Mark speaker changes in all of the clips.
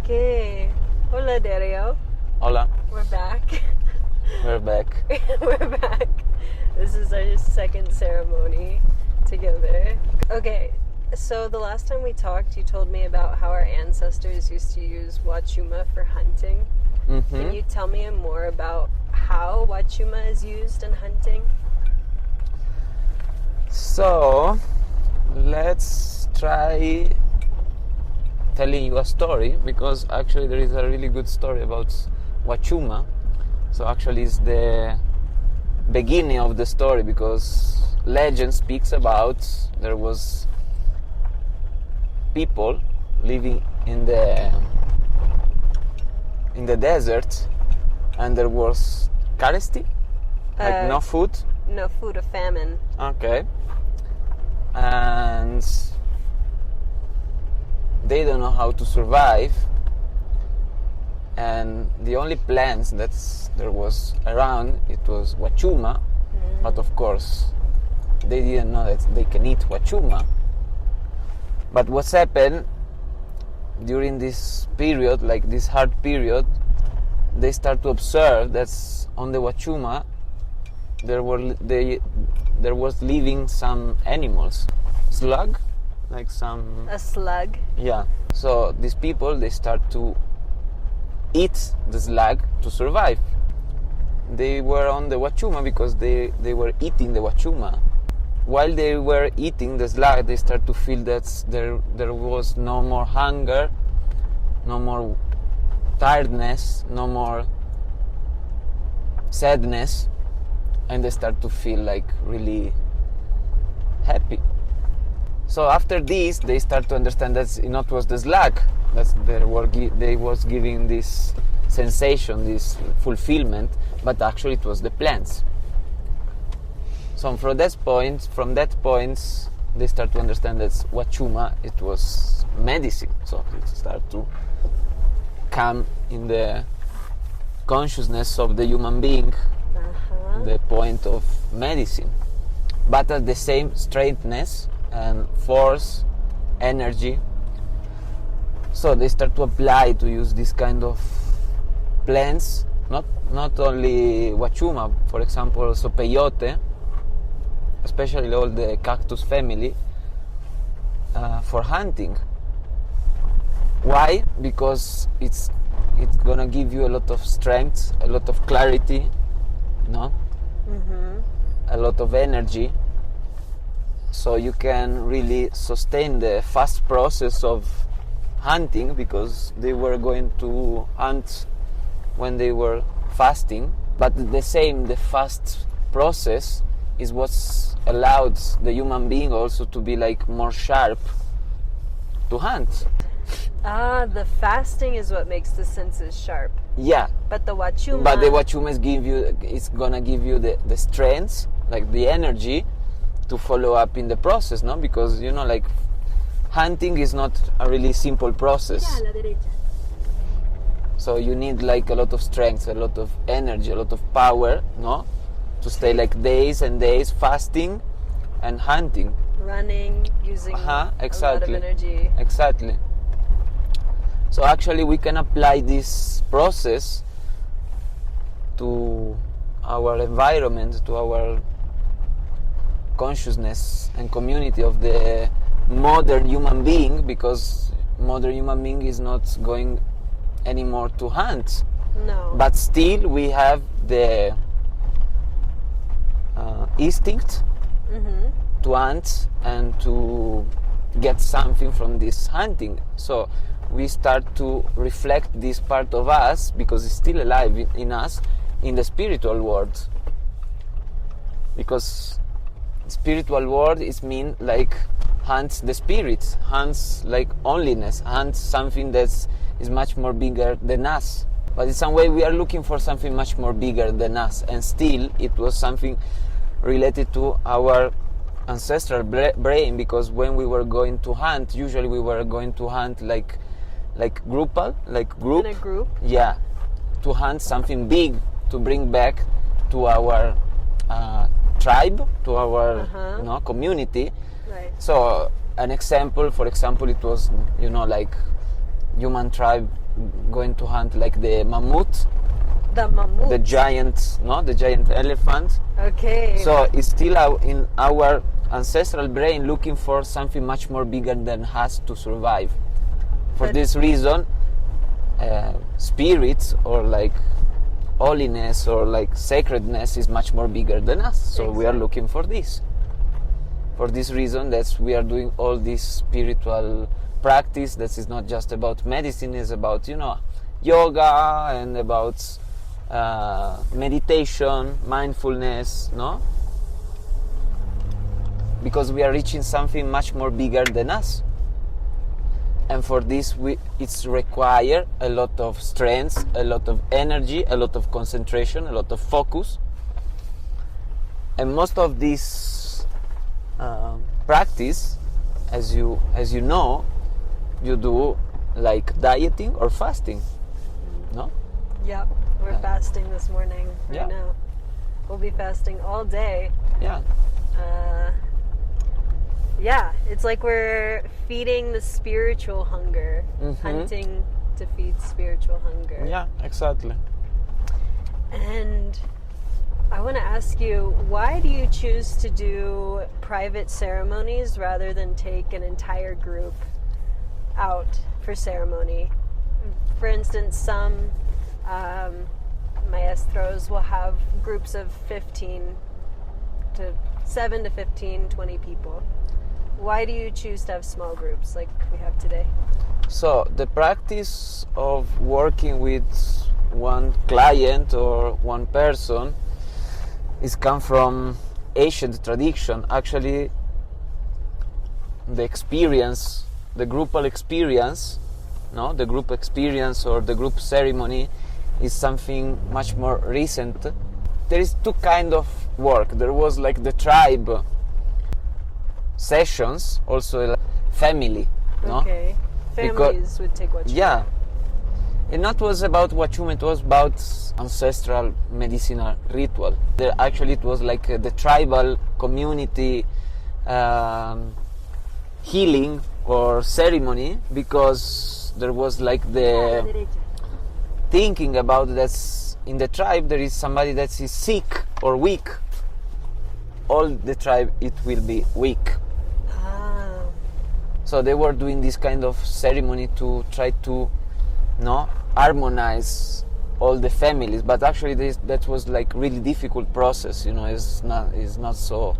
Speaker 1: Okay. Hola, Dario.
Speaker 2: Hola,
Speaker 1: We're back.
Speaker 2: we're back.
Speaker 1: We're back. This is our second ceremony together. Okay, so the last time we talked, you told me about how our ancestors used to use Huachuma for hunting. Can you tell me more about how Huachuma is used in hunting?
Speaker 2: So, let's try telling you a story, because actually there is a really good story about Huachuma. So actually it's the beginning of the story, because legend speaks about there was people living in the desert, and there was scarcity, like no food.
Speaker 1: No food, a famine.
Speaker 2: Okay. And they don't know how to survive, and the only plants that there was around, it was Huachuma. But of course they didn't know that they can eat Huachuma. But what's happened during this period, like this hard period, they start to observe that on the Huachuma there was living some animals, slug, like some
Speaker 1: A slug.
Speaker 2: yeah. So these people, they start to eat the slug to survive. They were on the Huachuma because they were eating the Huachuma. While they were eating the slug, they start to feel that there was no more hunger, no more tiredness, no more sadness, and they start to feel like really happy. So after this, they start to understand that it not was the slug that they was giving this sensation, this fulfillment, but actually it was the plants. So from that point, they start to understand that Huachuma, it was medicine. So it start to come in the consciousness of the human being, the point of medicine, but at the same straightness and force, energy. So they start to apply to use this kind of plants, not only Huachuma, for example, also peyote, especially all the cactus family, for hunting. Why? Because it's gonna give you a lot of strength, a lot of clarity, no? A lot of energy, so you can really sustain the fast process of hunting, because they were going to hunt when they were fasting. But the fast process is what's allowed the human being also to be like more sharp to hunt.
Speaker 1: The fasting is what makes the senses sharp.
Speaker 2: Yeah.
Speaker 1: But the Huachuma...
Speaker 2: But the Huachuma is gonna give you the strength, like the energy to follow up in the process, no? Because, like hunting is not a really simple process. So you need like a lot of strength, a lot of energy, a lot of power, no? To stay like days and days fasting and hunting.
Speaker 1: Running, using
Speaker 2: exactly.
Speaker 1: a lot of energy.
Speaker 2: Exactly. So actually we can apply this process to our environment, to our consciousness and community of the modern human being, because modern human being is not going anymore to hunt.
Speaker 1: No.
Speaker 2: But still we have the instinct to hunt and to get something from this hunting. So we start to reflect this part of us, because it's still alive in us, in the spiritual world. Because spiritual world is mean like hunts the spirits, hunts like onlyness, hunts something that is much more bigger than us. But in some way we are looking for something much more bigger than us, and still it was something related to our ancestral brain, because when we were going to hunt, usually we were going to hunt like group.
Speaker 1: In a group?
Speaker 2: Yeah, to hunt something big to bring back to our tribe, to our community.
Speaker 1: Right.
Speaker 2: So an example, for example, it was like human tribe going to hunt like the mammoth,
Speaker 1: The mammoth.
Speaker 2: the giant elephant.
Speaker 1: Okay.
Speaker 2: So it's still in our ancestral brain looking for something much more bigger than us to survive. For this reason, spirits or like holiness or like sacredness is much more bigger than us. So we are looking for this. For this reason, that's we are doing all this spiritual practice. That is not just about medicine; it's about yoga and about meditation, mindfulness. No, because we are reaching something much more bigger than us. And for this, it's require a lot of strength, a lot of energy, a lot of concentration, a lot of focus. And most of this practice, as you know, you do like dieting or fasting, no?
Speaker 1: Yep, we're fasting this morning right now. We'll be fasting all day.
Speaker 2: Yeah.
Speaker 1: Yeah, it's like we're feeding the spiritual hunger, hunting to feed spiritual hunger.
Speaker 2: Yeah, exactly.
Speaker 1: And I want to ask you, why do you choose to do private ceremonies rather than take an entire group out for ceremony? For instance, some maestros will have groups of 7 to 15, 20 people. Why do you choose to have small groups like we have today?
Speaker 2: So the practice of working with one client or one person is come from ancient tradition. Actually, the experience, the groupal experience, the group experience or the group ceremony is something much more recent. There is two kind of work. There was like the tribe sessions, also family.
Speaker 1: Okay. Families would take Huachuma.
Speaker 2: Yeah. And not was about Huachuma, it was about ancestral medicinal ritual. Actually, it was like the tribal community healing or ceremony, because there was like the thinking about that in the tribe there is somebody that is sick or weak. All the tribe, it will be weak. So they were doing this kind of ceremony to try to harmonize all the families, but actually that was like really difficult process. It's not so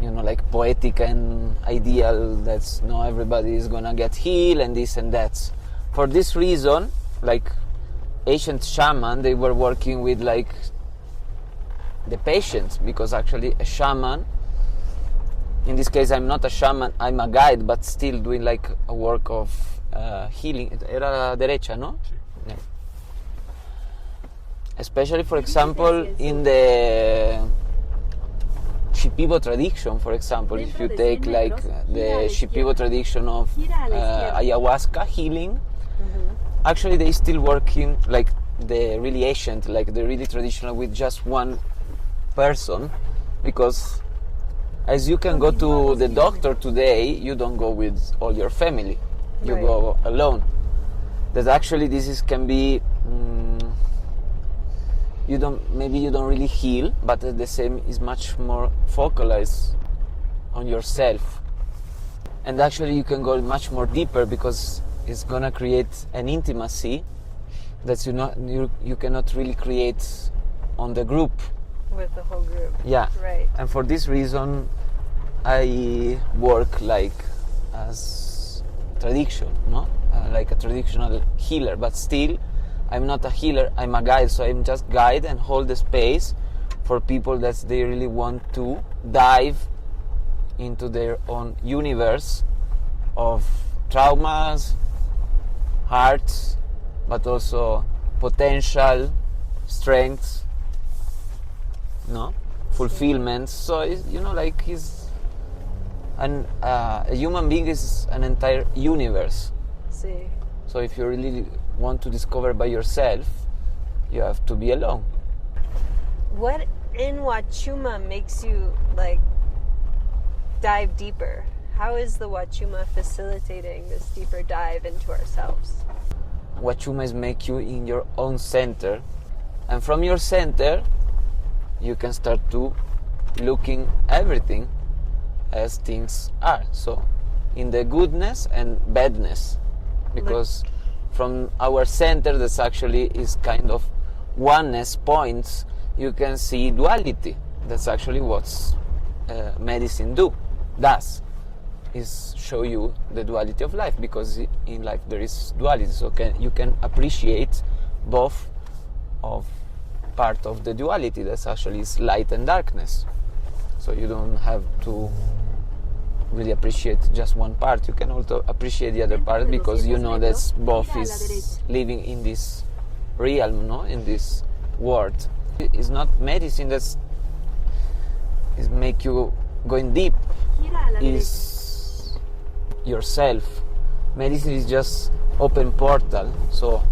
Speaker 2: like poetic and ideal. That's everybody is gonna get healed and this and that. For this reason, like ancient shaman, they were working with like the patients, because actually a shaman, in this case I'm not a shaman, I'm a guide, but still doing like a work of healing. Era derecha, no? Yeah. Especially, for example, in the Shipibo tradition, for example, if you take like the Shipibo tradition of ayahuasca healing, actually they still working like the really ancient, like the really traditional, with just one person, because as you can go to the doctor today, you don't go with all your family, you go alone. That actually can be you don't really heal, but at the same is much more focalized on yourself, and actually you can go much more deeper, because it's gonna create an intimacy that you cannot really create on the group, with
Speaker 1: the whole group.
Speaker 2: Yeah,
Speaker 1: right.
Speaker 2: And for this reason I work like as tradition, like a traditional healer, but still I'm not a healer, I'm a guide. So I'm just guide and hold the space for people that they really want to dive into their own universe of traumas, hearts, but also potential, strengths, fulfillment. So a human being is an entire universe.
Speaker 1: See.
Speaker 2: So if you really want to discover by yourself, you have to be alone.
Speaker 1: What in Huachuma makes you like dive deeper? How is the Huachuma facilitating this deeper dive into ourselves?
Speaker 2: Huachuma is make you in your own center, and from your center you can start to looking everything as things are. So in the goodness and badness, because from our center that's actually is kind of oneness points, you can see duality. That's actually what medicine does is show you the duality of life, because in life there is duality, so you can appreciate both of part of the duality that's actually is light and darkness. So you don't have to really appreciate just one part, you can also appreciate the other part, because you know that both is living in this realm, no, in this world. It's not medicine that is make you going deep, is yourself. Medicine is just open portal, so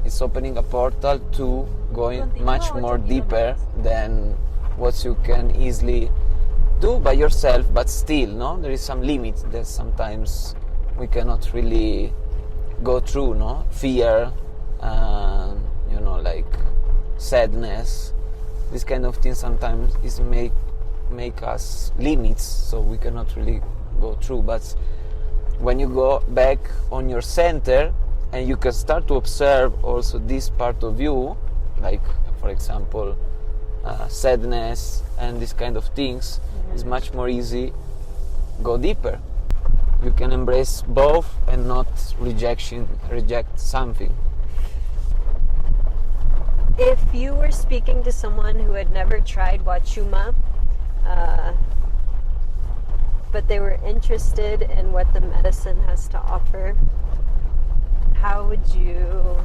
Speaker 2: it's opening a portal to going much more deeper than what you can easily do by yourself. But still, no, there is some limits that sometimes we cannot really go through, no, fear, like sadness, this kind of things sometimes is make us limits, so we cannot really go through. But when you go back on your center and you can start to observe also this part of you, like for example sadness and this kind of things, is much more easy go deeper. You can embrace both and not reject something.
Speaker 1: If you were speaking to someone who had never tried Huachuma, but they were interested in what the medicine has to offer, how would you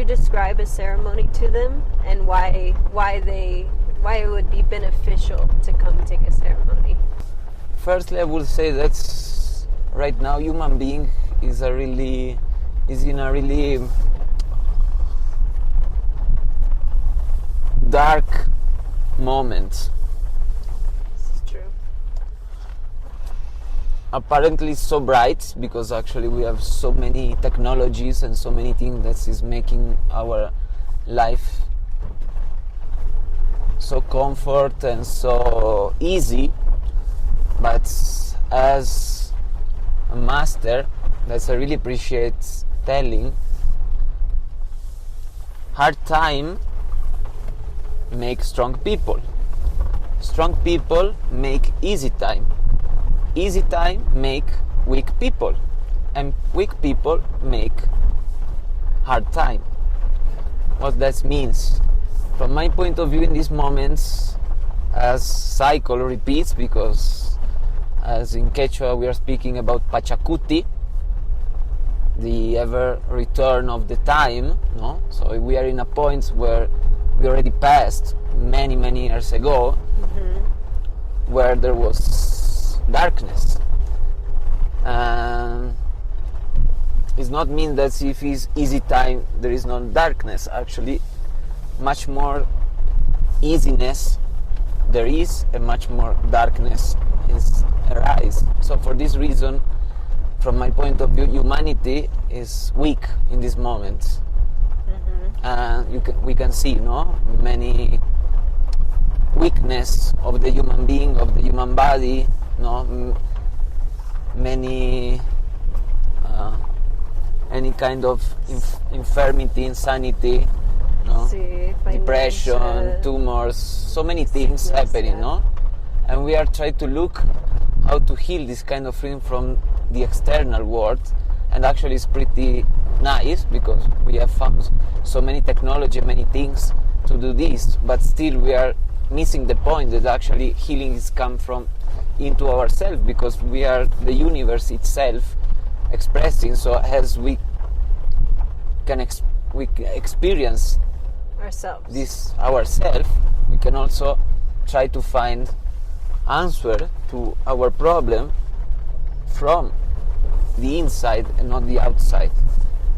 Speaker 1: describe a ceremony to them, and why it would be beneficial to come take a ceremony?
Speaker 2: Firstly, I would say that right now human being is in a really dark moment.
Speaker 1: This is true.
Speaker 2: Apparently it's so bright because actually we have so many technologies and so many things that is making our life so comfort and so easy. But as a master, that I really appreciate telling, hard time make strong people. Strong people make easy time. Easy time make weak people. And weak people make hard time. What that means? From my point of view in these moments, as cycle repeats, because as in Quechua we are speaking about Pachacuti, the ever return of the time, no? So we are in a point where we already passed many years ago, where there was darkness. It's not mean that if it's easy time there is no darkness. Actually, much more easiness there is, and much more darkness is arise. So for this reason, from my point of view, humanity is weak in this moment. We can see, no, many weakness of the human being, of the human body, no, many any kind of infirmity, insanity, no, depression, tumors, so many things happening, no, and we are trying to look how to heal this kind of thing from the external world, and actually it's pretty nice because we have found so many technology, many things to do this, but still we are missing the point that actually healing is come from into ourselves, because we are the universe itself expressing. So as we can experience
Speaker 1: ourselves,
Speaker 2: this ourselves, we can also try to find answer to our problem from the inside and not the outside.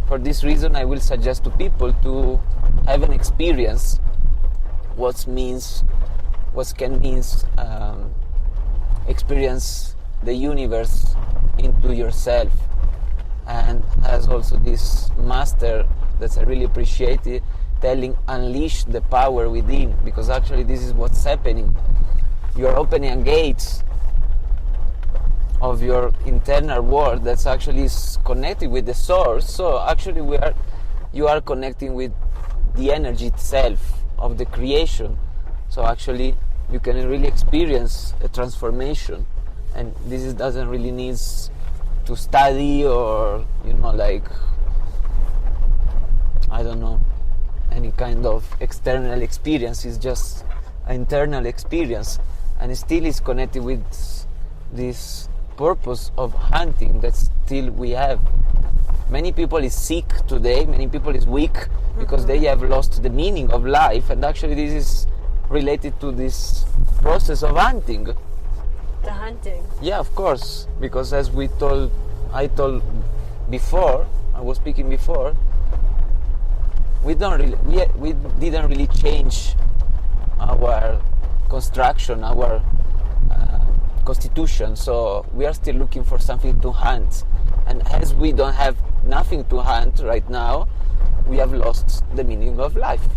Speaker 2: For this reason, I will suggest to people to have an experience what can mean experience the universe into yourself, and has also this master that's I really appreciate it, telling unleash the power within, because actually this is what's happening. You're opening a gate of your internal world that's actually is connected with the source. So actually you are connecting with the energy itself of the creation. So actually you can really experience a transformation, and doesn't really need to study or like I don't know, any kind of external experience. Is just an internal experience, and it still is connected with this purpose of hunting that still we have. Many people is sick today, many people is weak because they have lost the meaning of life, and actually this is related to this process of hunting.
Speaker 1: The hunting.
Speaker 2: Yeah, of course, because as I told before, I was speaking before, we didn't really change our construction, our constitution, so we are still looking for something to hunt, and as we don't have nothing to hunt right now, we have lost the meaning of life.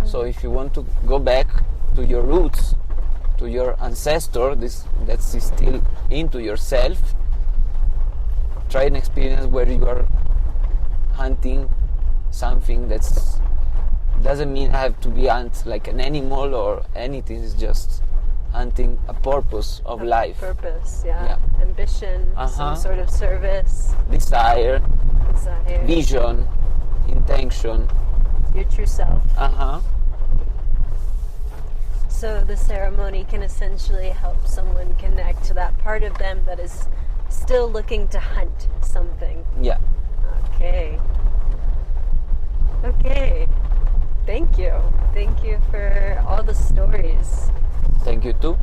Speaker 2: So if you want to go back to your roots, to your ancestor, that's still into yourself, try an experience where you are hunting something that's doesn't mean have to be hunt like an animal or anything. It's just hunting a purpose of life.
Speaker 1: Purpose, yeah. Ambition, some sort of service.
Speaker 2: Desire. Vision. Intention.
Speaker 1: Your true self. So the ceremony can essentially help someone connect to that part of them that is still looking to hunt something.
Speaker 2: Yeah.
Speaker 1: Okay. Thank you. Thank you for all the stories.
Speaker 2: Thank you too.